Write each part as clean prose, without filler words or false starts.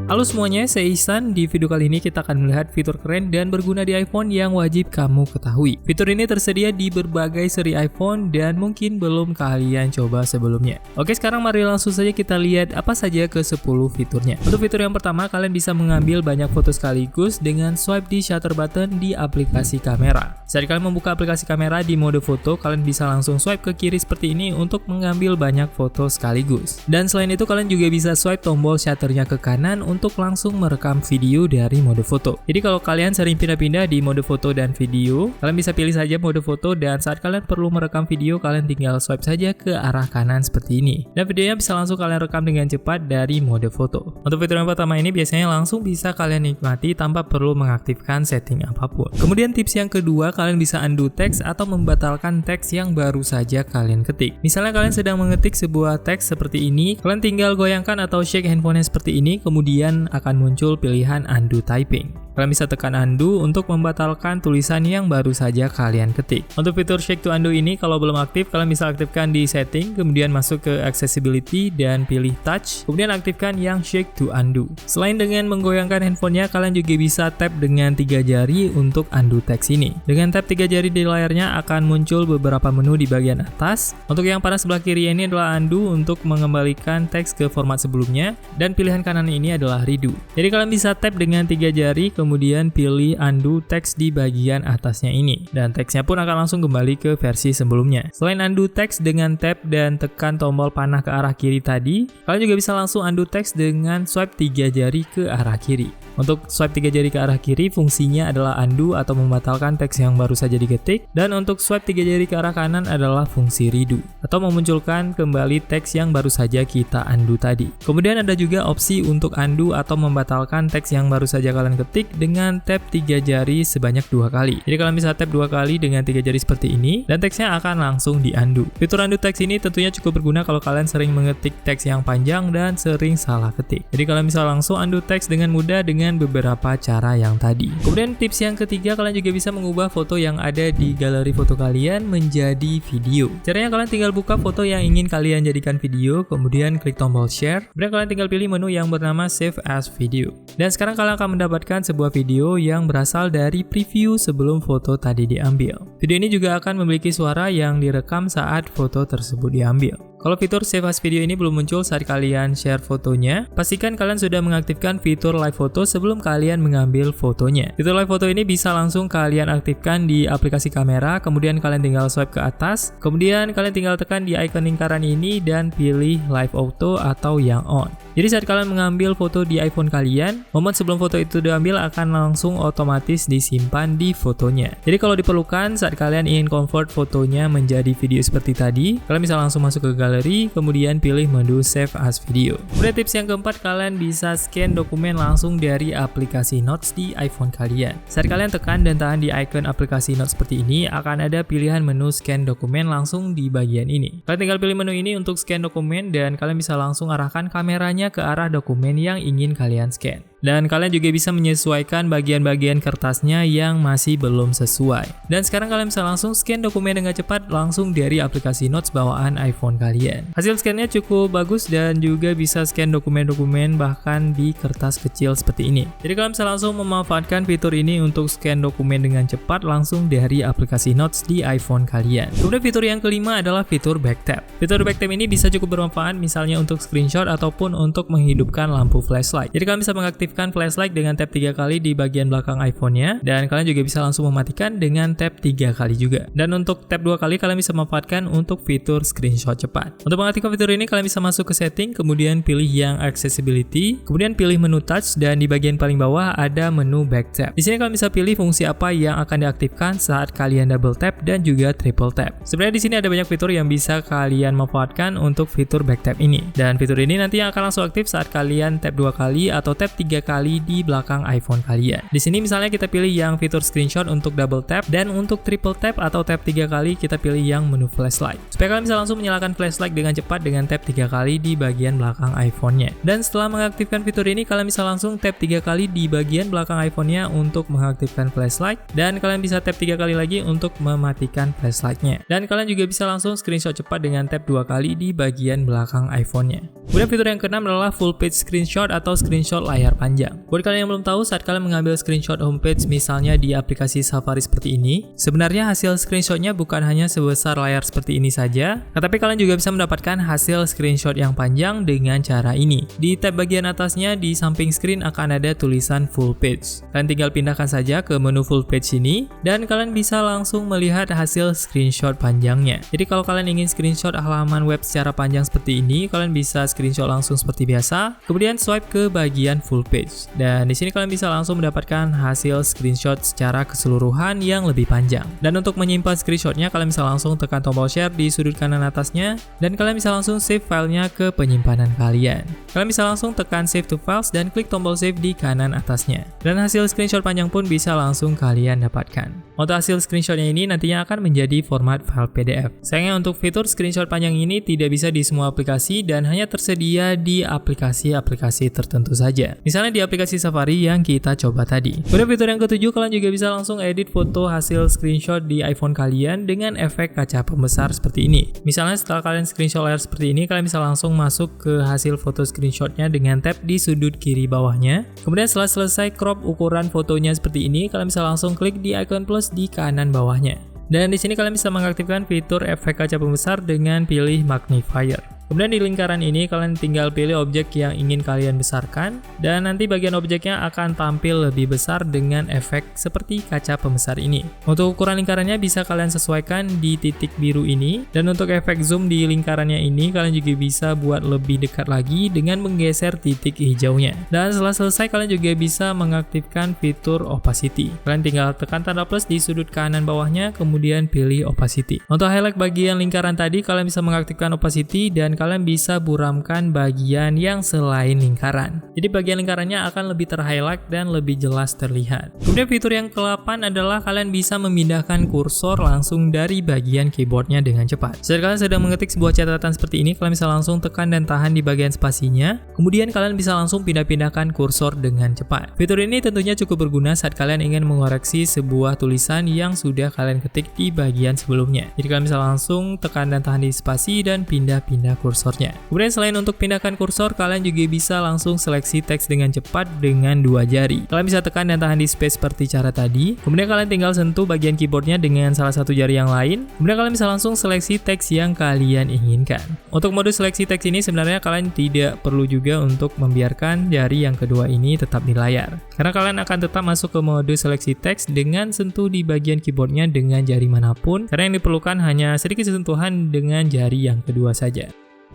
Halo semuanya, saya Ihsan. Di video kali ini kita akan melihat fitur keren dan berguna di iPhone yang wajib kamu ketahui. Fitur ini tersedia di berbagai seri iPhone dan mungkin belum kalian coba sebelumnya. Oke, sekarang mari langsung saja kita lihat apa saja ke-10 fiturnya. Untuk fitur yang pertama, kalian bisa mengambil banyak foto sekaligus dengan swipe di shutter button di aplikasi kamera. Saat kalian membuka aplikasi kamera di mode foto, kalian bisa langsung swipe ke kiri seperti ini untuk mengambil banyak foto sekaligus. Dan selain itu, kalian juga bisa swipe tombol shutternya ke kanan untuk langsung merekam video dari mode foto. Jadi kalau kalian sering pindah-pindah di mode foto dan video, kalian bisa pilih saja mode foto dan saat kalian perlu merekam video, kalian tinggal swipe saja ke arah kanan seperti ini. Dan videonya bisa langsung kalian rekam dengan cepat dari mode foto. Untuk fitur yang pertama ini biasanya langsung bisa kalian nikmati tanpa perlu mengaktifkan setting apapun. Kemudian tips yang kedua, kalian bisa undo teks atau membatalkan teks yang baru saja kalian ketik. Misalnya kalian sedang mengetik sebuah teks seperti ini, kalian tinggal goyangkan atau shake handphonenya seperti ini, kemudian akan muncul pilihan undo typing. Kalian bisa tekan undo untuk membatalkan tulisan yang baru saja kalian ketik. Untuk fitur shake to undo ini kalau belum aktif, kalian bisa aktifkan di setting, kemudian masuk ke accessibility dan pilih touch, kemudian aktifkan yang shake to undo. Selain dengan menggoyangkan handphonenya, kalian juga bisa tap dengan 3 jari untuk undo teks ini. Dengan tap 3 jari di layarnya akan muncul beberapa menu di bagian atas. Untuk yang panah sebelah kiri ini adalah undo untuk mengembalikan teks ke format sebelumnya, dan pilihan kanan ini adalah redo. Jadi kalian bisa tap dengan 3 jari, kemudian pilih undo teks di bagian atasnya ini, dan teksnya pun akan langsung kembali ke versi sebelumnya. Selain undo teks dengan tap dan tekan tombol panah ke arah kiri tadi, kalian juga bisa langsung undo teks dengan swipe 3 jari ke arah kiri. Untuk swipe 3 jari ke arah kiri, fungsinya adalah undo atau membatalkan teks yang baru saja diketik, dan untuk swipe 3 jari ke arah kanan adalah fungsi redo atau memunculkan kembali teks yang baru saja kita undo tadi. Kemudian ada juga opsi untuk undo atau membatalkan teks yang baru saja kalian ketik dengan tap 3 jari sebanyak 2 kali. Jadi kalian bisa tap 2 kali dengan 3 jari seperti ini, dan teksnya akan langsung di undo. Fitur undo teks ini tentunya cukup berguna kalau kalian sering mengetik teks yang panjang dan sering salah ketik. Jadi kalian bisa langsung undo teks dengan mudah dengan beberapa cara yang tadi. Kemudian tips yang ketiga, kalian juga bisa mengubah foto yang ada di galeri foto kalian menjadi video. Caranya kalian tinggal buka foto yang ingin kalian jadikan video, kemudian klik tombol share, kemudian kalian tinggal pilih menu yang bernama save as video. Dan sekarang kalian akan mendapatkan sebuah video yang berasal dari preview sebelum foto tadi diambil. Video ini juga akan memiliki suara yang direkam saat foto tersebut diambil. Kalau fitur save as video ini belum muncul saat kalian share fotonya, pastikan kalian sudah mengaktifkan fitur live photo sebelum kalian mengambil fotonya. Fitur live photo ini bisa langsung kalian aktifkan di aplikasi kamera, kemudian kalian tinggal swipe ke atas, kemudian kalian tinggal tekan di icon lingkaran ini dan pilih live auto atau yang on. Jadi saat kalian mengambil foto di iPhone kalian, momen sebelum foto itu diambil akan langsung otomatis disimpan di fotonya. Jadi kalau diperlukan saat kalian ingin convert fotonya menjadi video seperti tadi, kalian bisa langsung masuk ke galeri, kemudian pilih menu save as video. Kemudian tips yang keempat, kalian bisa scan dokumen langsung dari aplikasi Notes di iPhone kalian. Saat kalian tekan dan tahan di icon aplikasi Notes seperti ini, akan ada pilihan menu scan dokumen langsung di bagian ini. Kalian tinggal pilih menu ini untuk scan dokumen dan kalian bisa langsung arahkan kameranya ke arah dokumen yang ingin kalian scan. Dan kalian juga bisa menyesuaikan bagian-bagian kertasnya yang masih belum sesuai. Dan sekarang kalian bisa langsung scan dokumen dengan cepat langsung dari aplikasi Notes bawaan iPhone kalian. Hasil scan-nya cukup bagus dan juga bisa scan dokumen-dokumen bahkan di kertas kecil seperti ini. Jadi kalian bisa langsung memanfaatkan fitur ini untuk scan dokumen dengan cepat langsung dari aplikasi Notes di iPhone kalian. Kemudian fitur yang kelima adalah fitur backtap. Fitur backtap ini bisa cukup bermanfaat misalnya untuk screenshot ataupun untuk menghidupkan lampu flashlight. Jadi kalian bisa mengaktifkan flashlight dengan tap 3 kali di bagian belakang iPhone-nya, dan kalian juga bisa langsung mematikan dengan tap 3 kali juga. Dan untuk tap 2 kali kalian bisa memanfaatkan untuk fitur screenshot cepat. Untuk mengaktifkan fitur ini kalian bisa masuk ke setting, kemudian pilih yang accessibility, kemudian pilih menu touch, dan di bagian paling bawah ada menu back tap. Di sini kalian bisa pilih fungsi apa yang akan diaktifkan saat kalian double tap dan juga triple tap. Sebenarnya di sini ada banyak fitur yang bisa kalian manfaatkan untuk fitur back tap ini. Dan fitur ini nanti akan langsung aktif saat kalian tap 2 kali atau tap 3 kali di belakang iPhone kalian. Di sini misalnya kita pilih yang fitur screenshot untuk double tap, dan untuk triple tap atau tap 3 kali kita pilih yang menu flashlight. Supaya kalian bisa langsung menyalakan flashlight dengan cepat dengan tap 3 kali di bagian belakang iPhone-nya. Dan setelah mengaktifkan fitur ini, kalian bisa langsung tap 3 kali di bagian belakang iPhone-nya untuk mengaktifkan flashlight, dan kalian bisa tap 3 kali lagi untuk mematikan flashlight-nya. Dan kalian juga bisa langsung screenshot cepat dengan tap 2 kali di bagian belakang iPhone-nya. Kemudian fitur yang keenam adalah full page screenshot atau screenshot layar panjang. Buat kalian yang belum tahu, saat kalian mengambil screenshot homepage misalnya di aplikasi Safari seperti ini, sebenarnya hasil screenshotnya bukan hanya sebesar layar seperti ini saja, tetapi kalian juga bisa mendapatkan hasil screenshot yang panjang dengan cara ini. Di tab bagian atasnya di samping screen akan ada tulisan full page. Kalian tinggal pindahkan saja ke menu full page ini dan kalian bisa langsung melihat hasil screenshot panjangnya. Jadi kalau kalian ingin screenshot halaman web secara panjang seperti ini, kalian bisa screenshot langsung seperti biasa, kemudian swipe ke bagian full page. Dan di sini kalian bisa langsung mendapatkan hasil screenshot secara keseluruhan yang lebih panjang. Dan untuk menyimpan screenshotnya, kalian bisa langsung tekan tombol share di sudut kanan atasnya, dan kalian bisa langsung save filenya ke penyimpanan kalian. Kalian bisa langsung tekan save to files dan klik tombol save di kanan atasnya. Dan hasil screenshot panjang pun bisa langsung kalian dapatkan. Untuk hasil screenshotnya ini nantinya akan menjadi format file PDF. Sayangnya untuk fitur screenshot panjang ini tidak bisa di semua aplikasi dan hanya tersedia di aplikasi-aplikasi tertentu saja. Misalnya di aplikasi Safari yang kita coba tadi. Pada fitur yang ketujuh, kalian juga bisa langsung edit foto hasil screenshot di iPhone kalian dengan efek kaca pembesar seperti ini. Misalnya setelah kalian screenshot layar seperti ini, kalian bisa langsung masuk ke hasil foto screenshotnya dengan tab di sudut kiri bawahnya. Kemudian setelah selesai crop ukuran fotonya seperti ini, kalian bisa langsung klik di icon plus di kanan bawahnya. Dan di sini kalian bisa mengaktifkan fitur efek kaca pembesar dengan pilih magnifier. Kemudian di lingkaran ini kalian tinggal pilih objek yang ingin kalian besarkan dan nanti bagian objeknya akan tampil lebih besar dengan efek seperti kaca pembesar ini. Untuk ukuran lingkarannya bisa kalian sesuaikan di titik biru ini dan untuk efek zoom di lingkarannya ini kalian juga bisa buat lebih dekat lagi dengan menggeser titik hijaunya. Dan setelah selesai kalian juga bisa mengaktifkan fitur opacity. Kalian tinggal tekan tanda plus di sudut kanan bawahnya kemudian pilih opacity. Untuk highlight bagian lingkaran tadi kalian bisa mengaktifkan opacity dan kalian bisa buramkan bagian yang selain lingkaran. Jadi bagian lingkarannya akan lebih terhighlight dan lebih jelas terlihat. Kemudian fitur yang ke-8 adalah kalian bisa memindahkan kursor langsung dari bagian keyboardnya dengan cepat. Saat kalian sedang mengetik sebuah catatan seperti ini, kalian bisa langsung tekan dan tahan di bagian spasinya. Kemudian kalian bisa langsung pindah-pindahkan kursor dengan cepat. Fitur ini tentunya cukup berguna saat kalian ingin mengoreksi sebuah tulisan yang sudah kalian ketik di bagian sebelumnya. Jadi kalian bisa langsung tekan dan tahan di spasi dan pindah-pindah kursornya. Kemudian selain untuk pindahkan kursor, kalian juga bisa langsung seleksi teks dengan cepat dengan 2 jari. Kalian bisa tekan dan tahan di space seperti cara tadi. Kemudian kalian tinggal sentuh bagian keyboardnya dengan salah satu jari yang lain. Kemudian kalian bisa langsung seleksi teks yang kalian inginkan. Untuk mode seleksi teks ini sebenarnya kalian tidak perlu juga untuk membiarkan jari yang kedua ini tetap di layar. Karena kalian akan tetap masuk ke mode seleksi teks dengan sentuh di bagian keyboardnya dengan jari manapun. Karena yang diperlukan hanya sedikit sentuhan dengan jari yang kedua saja.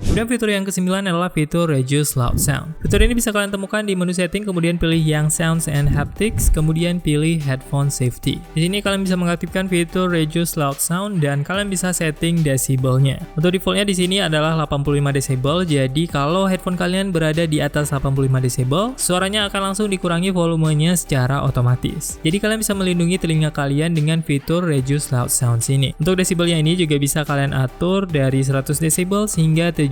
Kemudian fitur yang ke-9 adalah fitur Reduce Loud Sound. Fitur ini bisa kalian temukan di menu setting, kemudian pilih yang Sounds and Haptics, kemudian pilih Headphone Safety. Di sini kalian bisa mengaktifkan fitur Reduce Loud Sound dan kalian bisa setting desibelnya. Untuk defaultnya di sini adalah 85 desibel. Jadi kalau headphone kalian berada di atas 85 desibel, suaranya akan langsung dikurangi volumenya secara otomatis. Jadi kalian bisa melindungi telinga kalian dengan fitur Reduce Loud Sound ini. Untuk desibelnya ini juga bisa kalian atur dari 100 desibel hingga 75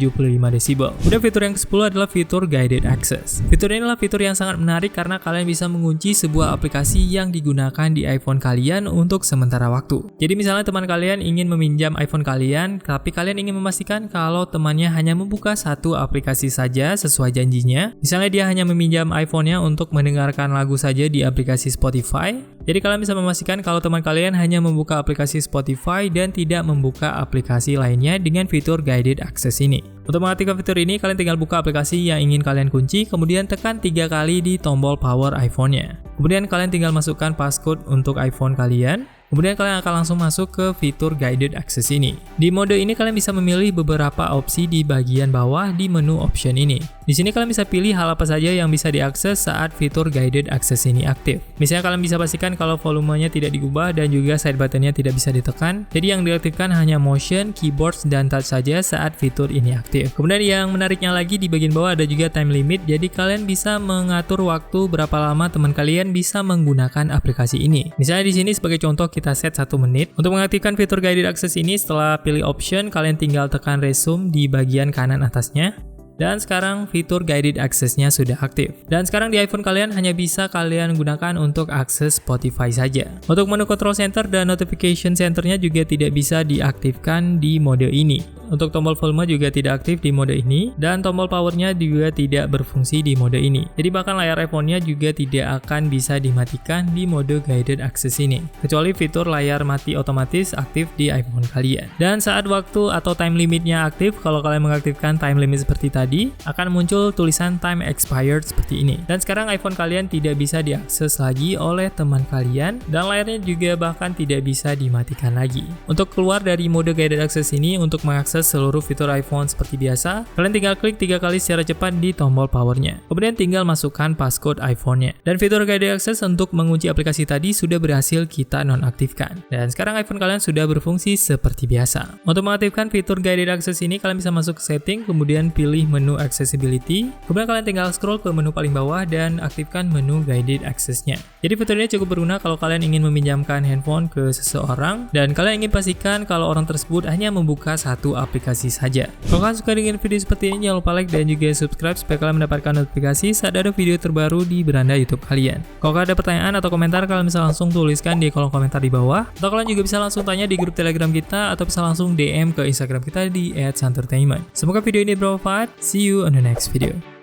desibel. Kemudian fitur yang ke-10 adalah fitur Guided Access. Fitur ini adalah fitur yang sangat menarik karena kalian bisa mengunci sebuah aplikasi yang digunakan di iPhone kalian untuk sementara waktu. Jadi misalnya teman kalian ingin meminjam iPhone kalian, tapi kalian ingin memastikan kalau temannya hanya membuka satu aplikasi saja sesuai janjinya. Misalnya dia hanya meminjam iPhone-nya untuk mendengarkan lagu saja di aplikasi Spotify. Jadi kalian bisa memastikan kalau teman kalian hanya membuka aplikasi Spotify dan tidak membuka aplikasi lainnya dengan fitur Guided Access ini. Untuk mengaktifkan fitur ini, kalian tinggal buka aplikasi yang ingin kalian kunci, kemudian tekan 3 kali di tombol power iPhone-nya. Kemudian kalian tinggal masukkan passcode untuk iPhone kalian. Kemudian kalian akan langsung masuk ke fitur Guided Access ini. Di mode ini kalian bisa memilih beberapa opsi di bagian bawah di menu option ini. Di sini kalian bisa pilih hal apa saja yang bisa diakses saat fitur Guided Access ini aktif. Misalnya kalian bisa pastikan kalau volumenya tidak diubah dan juga side buttonnya tidak bisa ditekan. Jadi yang diaktifkan hanya motion, keyboards, dan touch saja saat fitur ini aktif. Kemudian yang menariknya lagi di bagian bawah ada juga time limit. Jadi kalian bisa mengatur waktu berapa lama teman kalian bisa menggunakan aplikasi ini. Misalnya di sini sebagai contoh kita set 1 menit. Untuk mengaktifkan fitur Guided Access ini, setelah pilih option, kalian tinggal tekan resume di bagian kanan atasnya. Dan sekarang fitur Guided Access-nya sudah aktif. Dan sekarang di iPhone kalian hanya bisa kalian gunakan untuk akses Spotify saja. Untuk menu Control Center dan Notification Center-nya juga tidak bisa diaktifkan di mode ini. Untuk tombol volume juga tidak aktif di mode ini, dan tombol powernya juga tidak berfungsi di mode ini. Jadi bahkan layar iPhone-nya juga tidak akan bisa dimatikan di mode guided access ini, kecuali fitur layar mati otomatis aktif di iPhone kalian. Dan saat waktu atau time limitnya aktif, kalau kalian mengaktifkan time limit seperti tadi, akan muncul tulisan time expired seperti ini. Dan sekarang iPhone kalian tidak bisa diakses lagi oleh teman kalian, dan layarnya juga bahkan tidak bisa dimatikan lagi. Untuk keluar dari mode guided access ini, untuk mengakses seluruh fitur iPhone seperti biasa, kalian tinggal klik 3 kali secara cepat di tombol powernya. Kemudian tinggal masukkan passcode iPhone-nya. Dan fitur guided access untuk mengunci aplikasi tadi sudah berhasil kita nonaktifkan. Dan sekarang iPhone kalian sudah berfungsi seperti biasa. Untuk mengaktifkan fitur guided access ini, kalian bisa masuk ke setting, kemudian pilih menu accessibility. Kemudian kalian tinggal scroll ke menu paling bawah dan aktifkan menu guided access-nya. Jadi fitur ini cukup berguna kalau kalian ingin meminjamkan handphone ke seseorang dan kalian ingin pastikan kalau orang tersebut hanya membuka satu aplikasi saja. Kalau kalian suka dengan video seperti ini, jangan lupa like dan juga subscribe supaya kalian mendapatkan notifikasi saat ada video terbaru di beranda YouTube kalian. Kalau kalian ada pertanyaan atau komentar, kalian bisa langsung tuliskan di kolom komentar di bawah, atau kalian juga bisa langsung tanya di grup Telegram kita, atau bisa langsung DM ke Instagram kita di @santertainment. Semoga video ini bermanfaat. See you on the next video.